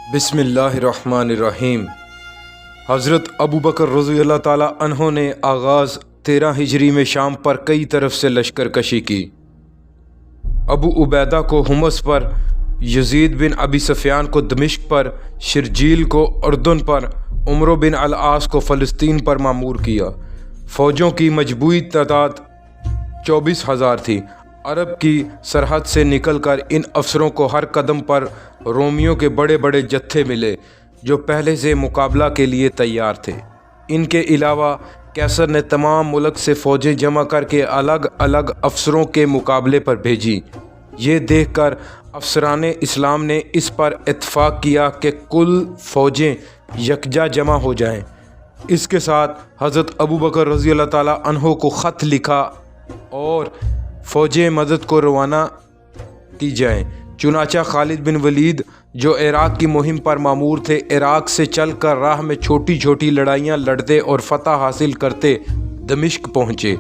बिस्मिल्लाहिर्रहमानिर्रहीम। हज़रत अबू बकर रज़ी अल्लाह ताला अन्हो ने आगाज़ 13 हिजरी में शाम पर कई तरफ से लश्कर कशी की। अबू उबैदा को हुमस पर, यजीद बिन अबी सफ़ियान को दमिश्क पर, शिरजील को उर्दन पर, उमर बिन अल-आस को फ़लस्तीन पर मामूर किया। फ़ौजों की मजबूई तादाद 24,000 थी। अरब की सरहद से निकलकर इन अफसरों को हर कदम पर रोमियों के बड़े बड़े जत्थे मिले जो पहले से मुकाबला के लिए तैयार थे। इनके अलावा कैसर ने तमाम मुल्क से फ़ौजें जमा करके अलग अलग अफसरों के मुकाबले पर भेजी। ये देखकर अफसरान इस्लाम ने इस पर इत्फाक़ किया कि कुल फ़ौजें यकजा जमा हो जाएं। इसके साथ हज़रत अबू बकर रज़ी अल्लाह ताला अन्हो को ख़त लिखा और फ़ौजें मदद को रवाना की जाएं। चुनाचा खालिद बिन वलीद जो इराक़ की मुहिम पर मामूर थे, इराक़ से चलकर राह में छोटी छोटी लड़ाइयाँ लड़ते और फ़तह हासिल करते दमिश्क पहुँचे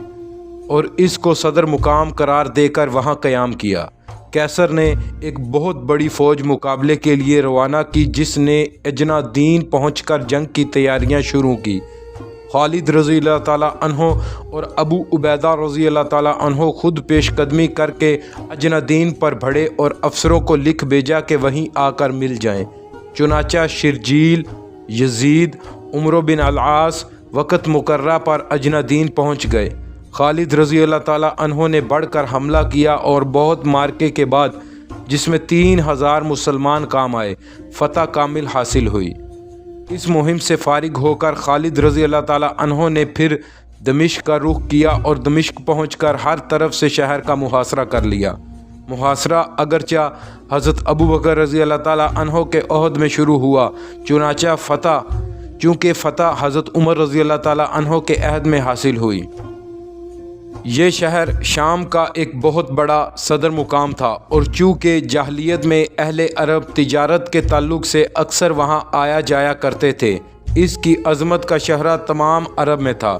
और इसको सदर मुकाम करार देकर वहाँ क़याम किया। कैसर ने एक बहुत बड़ी फ़ौज मुकाबले के लिए रवाना की जिसने अजनादीन पहुँचकर जंग की तैयारियाँ शुरू की। खालिद रज़ी अल्लाह ताला अन्हो और अबू उबैदा रज़ी अल्लाह ताला अन्हो खुद पेशकदमी करके अजनादीन पर बढ़े और अफसरों को लिख भेजा कि वहीं आकर मिल जाएं। चुनाचा शिरजील, यजीद, उमर बिन अल-आस वक़्त मुकर्रा पर अजनादीन पहुँच गए। खालिद रज़ी अल्लाह ताला अन्हो ने बढ़कर हमला किया और बहुत मार्के के बाद, जिसमें 3,000 मुसलमान काम आए, फ़तह कामिल हासिल हुई। इस मुहिम से फारिग होकर खालिद रज़ी अल्लाह ताला अन्हो ने फिर दमिश्क का रुख किया और दमिश्क पहुंचकर हर तरफ से शहर का मुहासरा कर लिया। मुहासरा अगरचा हज़रत अबू बकर रज़ी अल्लाह ताला अन्हो के ओहद में शुरू हुआ, चूँकि फ़तह हज़रत उमर रज़ी अल्लाह ताला अन्हो के अहद में हासिल हुई। ये शहर शाम का एक बहुत बड़ा सदर मुकाम था और चूँकि जाहलियत में अहले अरब तिजारत के ताल्लुक़ से अक्सर वहाँ आया जाया करते थे, इसकी अज़मत का शहरा तमाम अरब में था।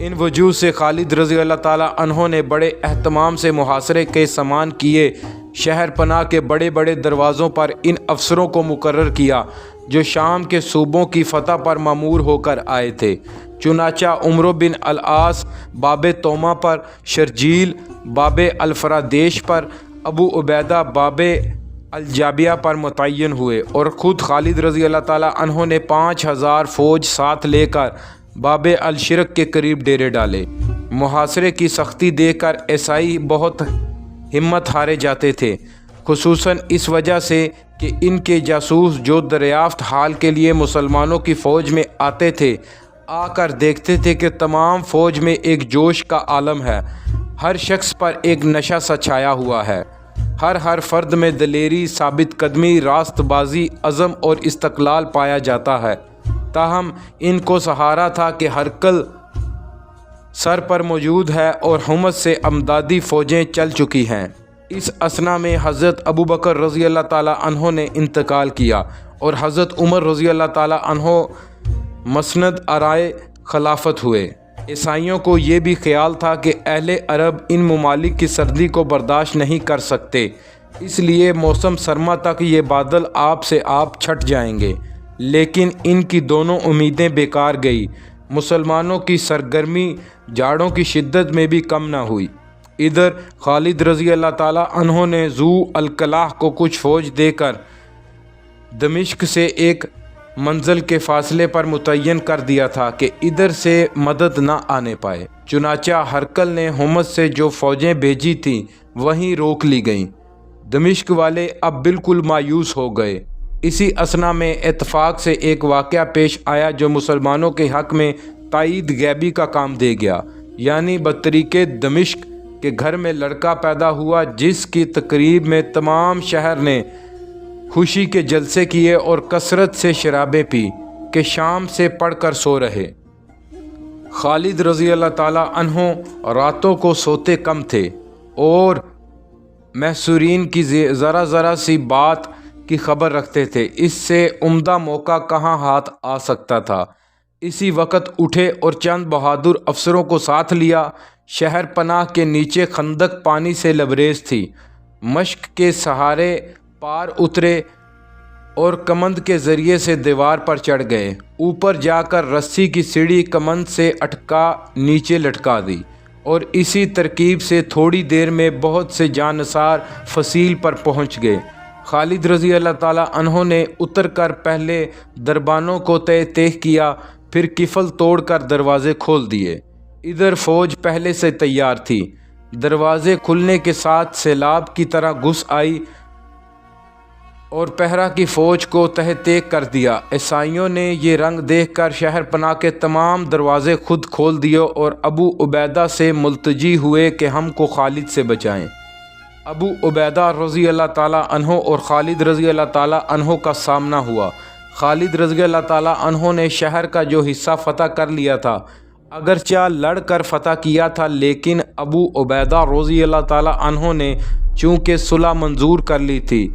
इन वजूह से खालिद रज़ी अल्लाह ताला अन्हो ने बड़े एहतमाम से मुहासरे के सामान किए। शहर पनाह के बड़े बड़े दरवाज़ों पर इन अफसरों को मुकर्रर किया जो शाम के सूबों की फ़तह पर मामूर होकर आए थे। चुनाचा उमर बिन अल-आस बाबे तोमा पर, शर्जील बाबे अल-फरादेश पर, अबू उबैदा बाबे अल-जाबिया पर मुतय्यन हुए और ख़ुद खालिद रज़ी अल्लाह ताला अन्हो ने 5,000 फ़ौज साथ लेकर बाबे अल-शिरक के करीब डेरे डाले। मुहासरे की सख्ती देखकर ईसाई बहुत हिम्मत हारे जाते थे, खुसूसन इस वजह से कि इनके जासूस जो दरियाफ्त हाल के लिए मुसलमानों की फ़ौज में आते थे, आकर देखते थे कि तमाम फ़ौज में एक जोश का आलम है। हर शख्स पर एक नशा सा छाया हुआ है। हर फ़र्द में दलेरी, साबित कदमी, रास्तबाजी, अज़म और इस्तक़लाल पाया जाता है। ताहम इनको सहारा था कि हरकल सर पर मौजूद है और हुमस से अमदादी फ़ौजें चल चुकी हैं। इस असना में हज़रत अबू बकर रज़ी अल्लाह ताला अन्हो ने इंतकाल किया और हज़रत उमर रज़ी अल्लाह ताला अन्हो मसनद आराए खिलाफत हुए। ईसाइयों को ये भी ख्याल था कि अहले अरब इन ममालिक की सर्दी को बर्दाश्त नहीं कर सकते, इसलिए मौसम सरमा तक ये बादल आप से आप छट जाएंगे। लेकिन इनकी दोनों उम्मीदें बेकार गई। मुसलमानों की सरगर्मी जाड़ों की शिद्दत में भी कम न हुई। इधर खालिद रज़ी अल्लाह ताला अन्हो ने ज़ू अल-कलाह को कुछ फ़ौज देकर दमिश्क से एक मंजिल के फासले पर मुतय्यन कर दिया था कि इधर से मदद न आने पाए। चुनाचा हरकल ने हुमस से जो फ़ौजें भेजी थीं वहीं रोक ली गईं। दमिश्क वाले अब बिल्कुल मायूस हो गए। इसी असना में इत्तफाक से एक वाक़या पेश आया जो मुसलमानों के हक़ में ताईद गैबी का काम दे गया। यानी बतरीके दमिश्क के घर में लड़का पैदा हुआ जिसकी तकरीब में तमाम शहर ने खुशी के जलसे किए और कसरत से शराबें पी कि शाम से पढ़कर सो रहे। खालिद रज़ी अल्लाह ताला अन्हो रातों को सोते कम थे और महसूरीन की ज़रा सी बात की खबर रखते थे। इससे उम्दा मौका कहाँ हाथ आ सकता था। इसी वक्त उठे और चंद बहादुर अफसरों को साथ लिया। शहर पनाह के नीचे खंदक पानी से लबरेज थी। मश्क के सहारे पार उतरे اور کمند کے ذریعے سے دیوار پر چڑھ گئے۔ اوپر جا کر رسی کی سیڑھی کمند سے اٹکا نیچے لٹکا دی اور اسی ترکیب سے تھوڑی دیر میں بہت سے جانثار فصیل پر پہنچ گئے۔ خالد رضی اللہ تعالیٰ عنہ نے اتر کر پہلے دربانوں کو تہ کیا، پھر قفل توڑ کر دروازے کھول دیے۔ ادھر فوج پہلے سے تیار تھی۔ دروازے کھلنے کے ساتھ سیلاب کی طرح گھس آئی اور پہرہ کی فوج کو تہ کر دیا۔ عیسائیوں نے یہ رنگ دیکھ کر شہر پناہ کے تمام دروازے خود کھول دیے اور ابو عبیدہ سے ملتجی ہوئے کہ ہم کو خالد سے بچائیں۔ ابو عبیدہ رضی اللہ تعالیٰ عنہ اور خالد رضی اللہ تعالیٰ عنہ کا سامنا ہوا۔ خالد رضی اللہ تعالیٰ عنہ نے شہر کا جو حصہ فتح کر لیا تھا، اگرچہ لڑ کر فتح کیا تھا، لیکن ابو عبیدہ رضی اللہ تعالیٰ عنہ نے چونکہ صلح منظور کر لی تھی،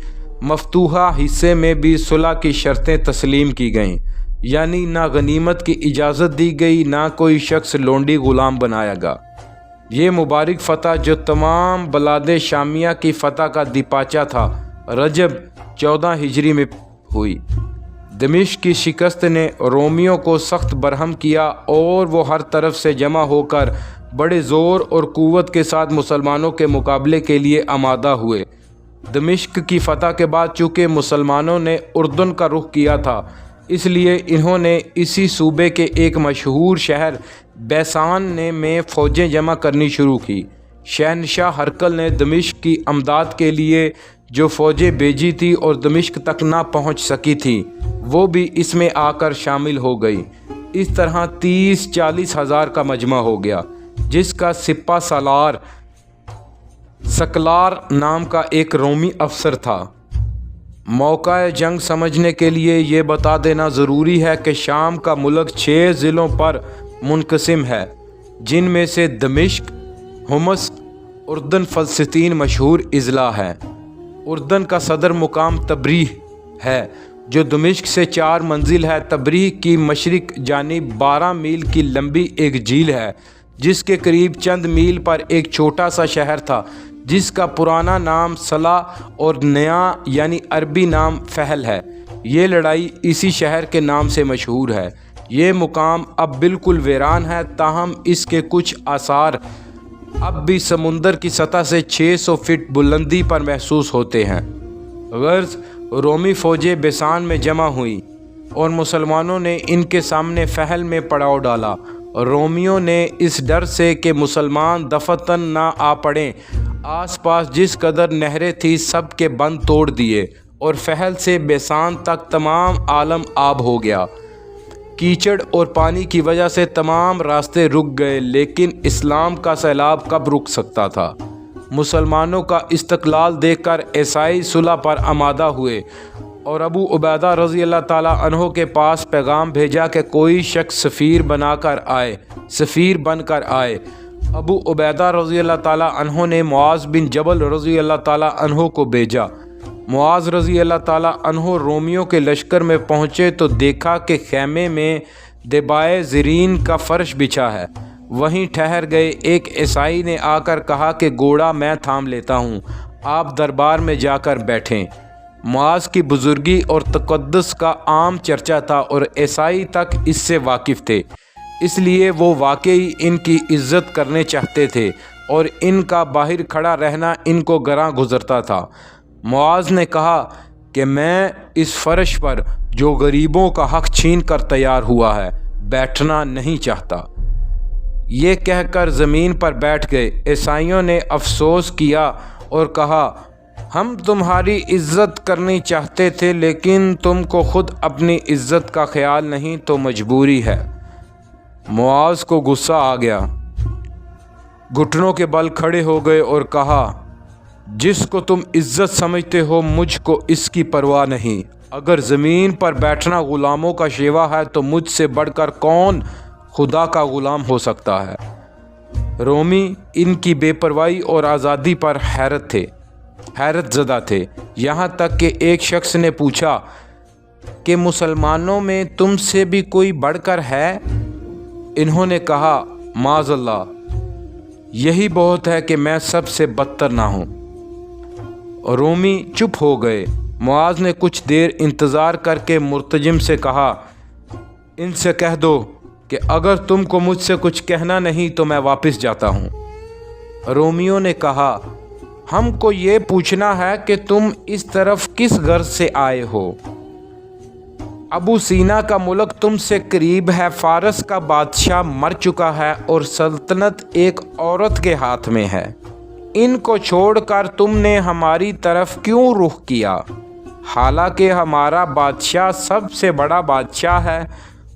مفتوحہ حصے میں بھی صلح کی شرطیں تسلیم کی گئیں، یعنی نہ غنیمت کی اجازت دی گئی، نہ کوئی شخص لونڈی غلام بنایا گا۔ یہ مبارک فتح جو تمام بلاد شامیہ کی فتح کا دیپاچہ تھا، رجب 14 ہجری میں ہوئی۔ دمشق کی شکست نے رومیوں کو سخت برہم کیا اور وہ ہر طرف سے جمع ہو کر بڑے زور اور قوت کے ساتھ مسلمانوں کے مقابلے کے لیے آمادہ ہوئے۔ دمشق کی فتح کے بعد چونکہ مسلمانوں نے اردن کا رخ کیا تھا، اس لیے انہوں نے اسی صوبے کے ایک مشہور شہر بیسان میں فوجیں جمع کرنی شروع کی۔ شہنشاہ ہرقل نے دمشق کی امداد کے لیے جو فوجیں بھیجی تھی اور دمشق تک نہ پہنچ سکی تھی، وہ بھی اس میں آ کر شامل ہو گئی۔ اس طرح 30-40 ہزار کا مجمع ہو گیا، جس کا سپہ سالار سکلار نام کا ایک رومی افسر تھا۔ موقع جنگ سمجھنے کے لیے یہ بتا دینا ضروری ہے کہ شام کا ملک 6 ضلعوں پر منقسم ہے، جن میں سے دمشق، حمص، اردن فلسطین مشہور اضلاع ہے۔ اردن کا صدر مقام تبریہ ہے جو دمشق سے 4 منزل ہے۔ تبریہ کی مشرق جانب 12 میل کی لمبی ایک جھیل ہے، جس کے قریب چند میل پر ایک چھوٹا سا شہر تھا جس کا پرانا نام صلہ اور نیا یعنی عربی نام فہل ہے۔ یہ لڑائی اسی شہر کے نام سے مشہور ہے۔ یہ مقام اب بالکل ویران ہے، تاہم اس کے کچھ آثار اب بھی سمندر کی سطح سے 600 فٹ بلندی پر محسوس ہوتے ہیں۔ غرض رومی فوجیں بیسان میں جمع ہوئیں اور مسلمانوں نے ان کے سامنے فہل میں پڑاؤ ڈالا۔ رومیوں نے اس ڈر سے کہ مسلمان دفتن نہ آ پڑیں، آس پاس جس قدر نہریں تھیں سب کے بند توڑ دیے اور فہل سے بیسان تک تمام عالم آب ہو گیا۔ کیچڑ اور پانی کی وجہ سے تمام راستے رک گئے، لیکن اسلام کا سیلاب کب رک سکتا تھا؟ مسلمانوں کا استقلال دیکھ کر عیسائی صلح پر آمادہ ہوئے اور ابو عبیدہ رضی اللہ تعالیٰ عنہ کے پاس پیغام بھیجا کہ کوئی شخص سفیر بن کر آئے۔ ابو عبیدہ رضی اللہ تعالیٰ عنہ نے معاذ بن جبل رضی اللہ تعالیٰ عنہ کو بھیجا۔ معاذ رضی اللہ تعالیٰ عنہ رومیوں کے لشکر میں پہنچے تو دیکھا کہ خیمے میں دبائے زرین کا فرش بچھا ہے، وہیں ٹھہر گئے۔ ایک عیسائی نے آ کر کہا کہ گھوڑا میں تھام لیتا ہوں، آپ دربار میں جا کر بیٹھیں۔ معاذ کی بزرگی اور تقدس کا عام چرچا تھا اور عیسائی تک اس سے واقف تھے، اس لیے وہ واقعی ان کی عزت کرنے چاہتے تھے اور ان کا باہر کھڑا رہنا ان کو گراں گزرتا تھا۔ معاذ نے کہا کہ میں اس فرش پر جو غریبوں کا حق چھین کر تیار ہوا ہے بیٹھنا نہیں چاہتا۔ یہ کہہ کر زمین پر بیٹھ گئے۔ عیسائیوں نے افسوس کیا اور کہا ہم تمہاری عزت کرنی چاہتے تھے، لیکن تم کو خود اپنی عزت کا خیال نہیں تو مجبوری ہے۔ معاذ کو غصہ آ گیا، گھٹنوں کے بل کھڑے ہو گئے اور کہا جس کو تم عزت سمجھتے ہو مجھ کو اس کی پرواہ نہیں۔ اگر زمین پر بیٹھنا غلاموں کا شیوا ہے تو مجھ سے بڑھ کر کون خدا کا غلام ہو سکتا ہے؟ رومی ان کی بے پرواہی اور آزادی پر حیرت زدہ تھے، یہاں تک کہ ایک شخص نے پوچھا کہ مسلمانوں میں تم سے بھی کوئی بڑھ کر ہے؟ انہوں نے کہا معاذ اللہ، یہی بہت ہے کہ میں سب سے بدتر نہ ہوں۔ رومی چپ ہو گئے۔ मुआज़ ने कुछ देर इंतज़ार करके मुर्तजिम से कहा, इनसे कह दो कि अगर तुमको मुझसे कुछ कहना नहीं तो मैं वापस जाता हूँ। रोमियो ने कहा, हमको ये पूछना है कि तुम इस तरफ किस गर्ज से आए हो? अबू सीना का मुल्क तुमसे करीब है, फ़ारस का बादशाह मर चुका है और सल्तनत एक औरत के हाथ में है। इनको छोड़कर तुमने हमारी तरफ क्यों रुख किया? हालांकि हमारा बादशाह सबसे बड़ा बादशाह है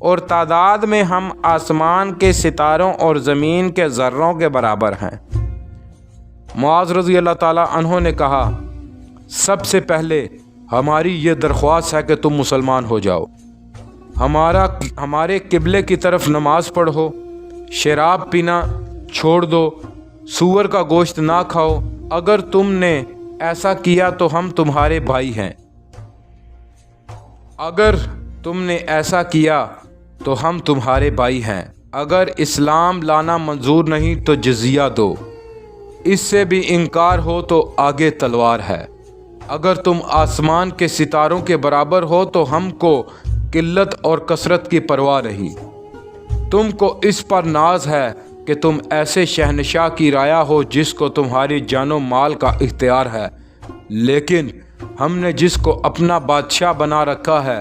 और तादाद में हम आसमान के सितारों और ज़मीन के ज़र्रों के बराबर हैं। मुआज़ रज़ी अल्लाह ताला अन्हो ने कहा, सबसे पहले हमारी ये दरख्वास्त है कि तुम मुसलमान हो जाओ, हमारे किबले की तरफ नमाज पढ़ो, शराब पीना छोड़ दो, सूअर का गोश्त ना खाओ। अगर तुमने ऐसा किया तो हम तुम्हारे भाई हैं। अगर इस्लाम लाना मंजूर नहीं तो जजिया दो, इससे भी इनकार हो तो आगे तलवार है। अगर तुम आसमान के सितारों के बराबर हो तो हमको किल्लत और कसरत की परवाह नहीं। तुमको इस पर नाज है कि तुम ऐसे शहनशाह की राया हो जिसको तुम्हारी जानो माल का इख्तियार है, लेकिन हमने जिसको अपना बादशाह बना रखा है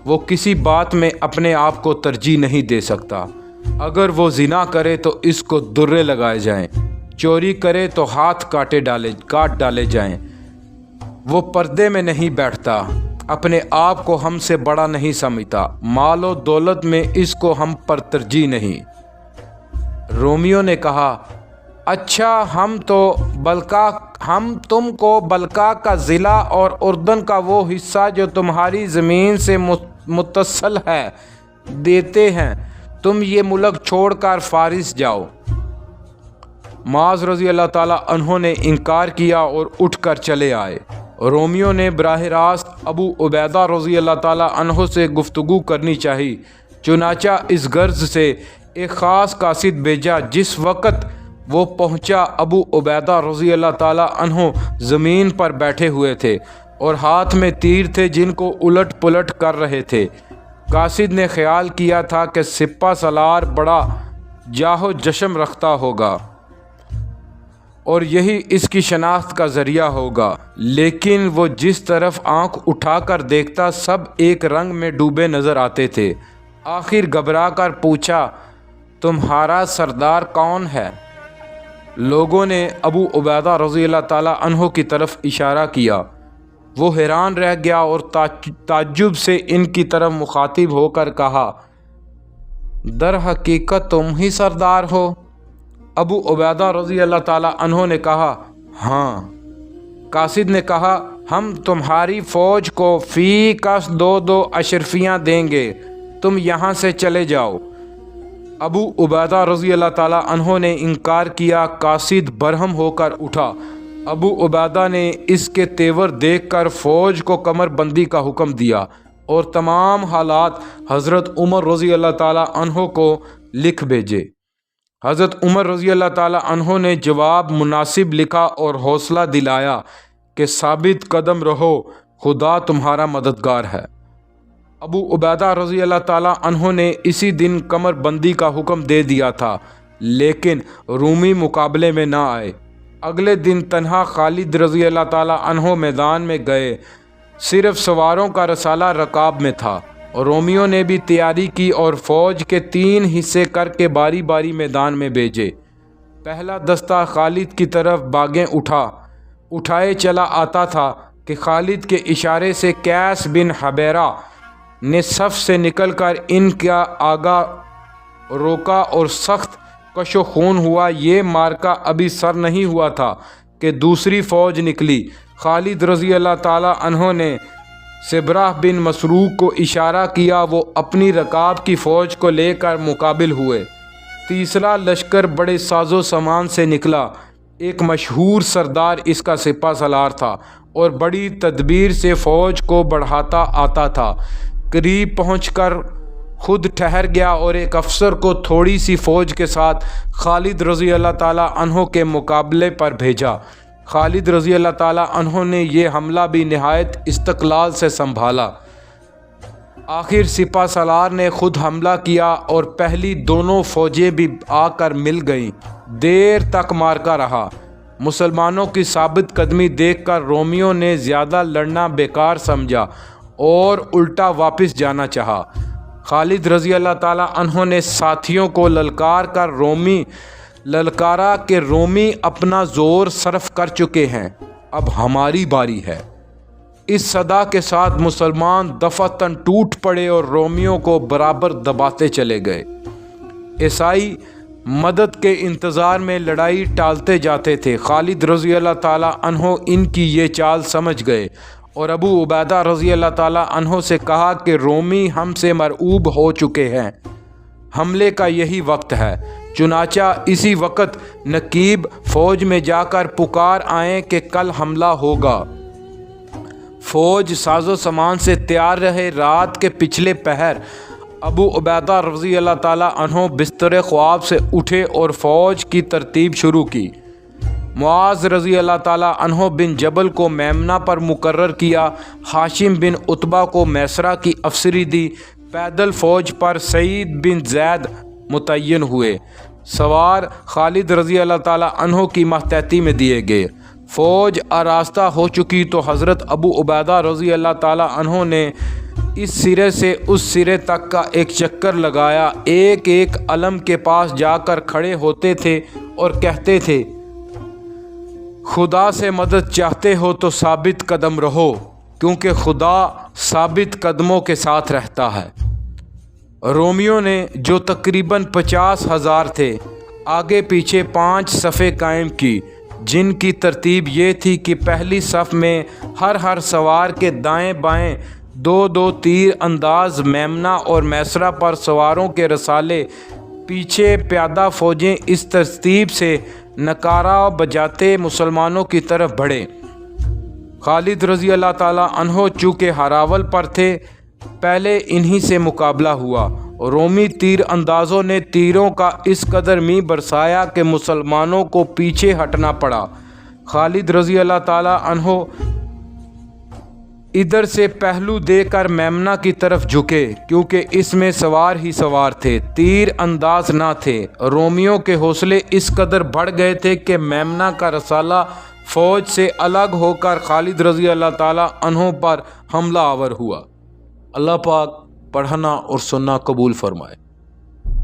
वो किसी बात में अपने आप को तरजीह नहीं दे सकता। अगर वो ज़िना करे तो इसको दुर्रे लगाए जाएं, चोरी करे तो हाथ काट डाले जाएं। वो पर्दे में नहीं बैठता, अपने आप को हमसे बड़ा नहीं समझता, मालो दौलत में इसको हम पर तरजीह नहीं। रोमियो ने कहा, अच्छा हम तुमको बल्का का ज़िला और उर्दन का वो हिस्सा जो तुम्हारी ज़मीन से मुत्तसल है देते हैं। तुम ये मुल्क छोड़कर फ़ारिस जाओ। मुआज़ रज़ी अल्लाह ताला अन्हो ने इनकार किया और उठकर चले आए। रोमियो ने बराह रास्त अबू उबैदा रज़ी अल्लाह ताला अन्हो से गुफ्तगू करनी चाहिए, चुनाचा इस गर्ज से एक ख़ास कासिद भेजा। जिस वक़्त वो पहुंचा, अबू उबैदा रज़ी अल्लाह ताला अन्हो ज़मीन पर बैठे हुए थे और हाथ में तीर थे जिनको उलट पुलट कर रहे थे। कासिद ने ख्याल किया था कि सिपा सलार बड़ा जाहो जश्न रखता होगा और यही इसकी शनाख्त का ज़रिया होगा, लेकिन वो जिस तरफ आंख उठाकर देखता सब एक रंग में डूबे नज़र आते थे। आखिर घबरा कर पूछा, तुम्हारा सरदार कौन है? लोगों ने अबू उबैदा रज़ी अल्लाह ताला अन्हो की तरफ इशारा किया। वो हैरान रह गया और ताज्जुब से इनकी तरफ मुखातिब होकर कहा, दर हकीकत तुम ही सरदार हो? अबू उबैदा रज़ी अल्लाह ताला अन्हो ने कहा, हाँ। कासिद ने कहा, हम तुम्हारी फ़ौज को फ़ी कस 2 अशरफियाँ देंगे, तुम यहाँ से चले जाओ। अबू उबैदा रज़ी अल्लाह ताला अन्हो ने इनकार किया। कासिद बरहम होकर उठा। अबू उबैदा ने इसके तेवर देखकर फ़ौज को कमर बंदी का हुक्म दिया और तमाम हालात हज़रत उमर रज़ी अल्लाह ताला अन्हो को लिख भेजे। हज़रत उमर रज़ी अल्लाह ताला अन्हो ने जवाब मुनासिब लिखा और हौसला दिलाया कि साबित कदम रहो, खुदा तुम्हारा मददगार है। अबू उबैदा रज़ी अल्लाह ताला अन्हो ने इसी दिन कमर बंदी का हुक्म दे दिया था, लेकिन रूमी मुकाबले में ना आए। अगले दिन तन्हा खालिद रज़ी अल्लाह ताला अन्हो मैदान में गए। सिर्फ सवारों का रसाला रकाब में था। रोमियो ने भी तैयारी की और फ़ौज के 3 हिस्से करके बारी बारी मैदान में भेजे। पहला दस्ता खालिद की तरफ बागें उठाए चला आता था कि खालिद के इशारे से कैस बिन हबैरा ने सफ़ से निकलकर इनका आगा रोका और सख्त कशो खून हुआ। ये मार्का अभी सर नहीं हुआ था कि दूसरी फ़ौज निकली। खालिद रज़ी अल्लाह ताला अन्हो ने सिब्राह बिन मसरूक को इशारा किया, वो अपनी रकाब की फ़ौज को लेकर मुकाबिल हुए। तीसरा लश्कर बड़े साजो सामान से निकला। एक मशहूर सरदार इसका सिपा सलार था और बड़ी तदबीर से फ़ौज को बढ़ाता आता था। करीब पहुंचकर खुद ठहर गया और एक अफसर को थोड़ी सी फ़ौज के साथ खालिद रज़ी अल्लाह ताला अन्हो के मुकाबले पर भेजा। خالد رضی اللہ تعالیٰ عنہ نے یہ حملہ بھی نہایت استقلال سے سنبھالا۔ آخر سپہ سالار نے خود حملہ کیا اور پہلی دونوں فوجیں بھی آ کر مل گئیں۔ دیر تک معرکہ رہا۔ مسلمانوں کی ثابت قدمی دیکھ کر رومیوں نے زیادہ لڑنا بیکار سمجھا اور الٹا واپس جانا چاہا۔ خالد رضی اللہ تعالیٰ عنہ نے ساتھیوں کو للکارا کہ رومی اپنا زور صرف کر چکے ہیں، اب ہماری باری ہے۔ اس صدا کے ساتھ مسلمان دفعتاً ٹوٹ پڑے اور رومیوں کو برابر دباتے چلے گئے۔ عیسائی مدد کے انتظار میں لڑائی ٹالتے جاتے تھے۔ خالد رضی اللہ تعالیٰ عنہ ان کی یہ چال سمجھ گئے اور ابو عبیدہ رضی اللہ تعالیٰ عنہ سے کہا کہ رومی ہم سے مرعوب ہو چکے ہیں، حملے کا یہی وقت ہے۔ چنانچہ اسی وقت نقیب فوج میں جا کر پکار آئیں کہ کل حملہ ہوگا۔ فوج ساز و سامان سے تیار رہے۔ رات کے پچھلے پہر ابو عبیدہ رضی اللہ تعالیٰ عنہ بستر خواب سے اٹھے اور فوج کی ترتیب شروع کی۔ معاذ رضی اللہ تعالیٰ عنہ بن جبل کو میمنہ پر مقرر کیا، ہاشم بن عتبہ کو میسرہ کی افسری دی، پیدل فوج پر سعید بن زید متعین ہوئے، سوار خالد رضی اللہ تعالیٰ عنہ کی ماتحتی میں دیے گئے۔ فوج آراستہ ہو چکی تو حضرت ابو عبیدہ رضی اللہ تعالیٰ عنہ نے اس سرے سے اس سرے تک کا ایک چکر لگایا، ایک ایک علم کے پاس جا کر کھڑے ہوتے تھے اور کہتے تھے، خدا سے مدد چاہتے ہو تو ثابت قدم رہو، کیونکہ خدا ثابت قدموں کے ساتھ رہتا ہے۔ رومیوں نے جو تقریباً 50,000 تھے، آگے پیچھے 5 صفیں قائم کی، جن کی ترتیب یہ تھی کہ پہلی صف میں ہر سوار کے دائیں بائیں 2 تیر انداز میمنہ اور میسرہ پر سواروں کے رسالے، پیچھے پیادہ فوجیں اس ترتیب سے نعرہ بجاتے مسلمانوں کی طرف بڑھے۔ خالد رضی اللہ تعالیٰ عنہ چونکہ ہراول پر تھے، پہلے انہی سے مقابلہ ہوا۔ رومی تیر اندازوں نے تیروں کا اس قدر می برسایا کہ مسلمانوں کو پیچھے ہٹنا پڑا۔ خالد رضی اللہ تعالیٰ عنہ ادھر سے پہلو دے کر میمنہ کی طرف جھکے، کیونکہ اس میں سوار ہی سوار تھے، تیر انداز نہ تھے۔ رومیوں کے حوصلے اس قدر بڑھ گئے تھے کہ میمنہ کا رسالہ فوج سے الگ ہو کر خالد رضی اللہ تعالیٰ عنہ پر حملہ آور ہوا۔ اللہ پاک پڑھنا اور سننا قبول فرمائے۔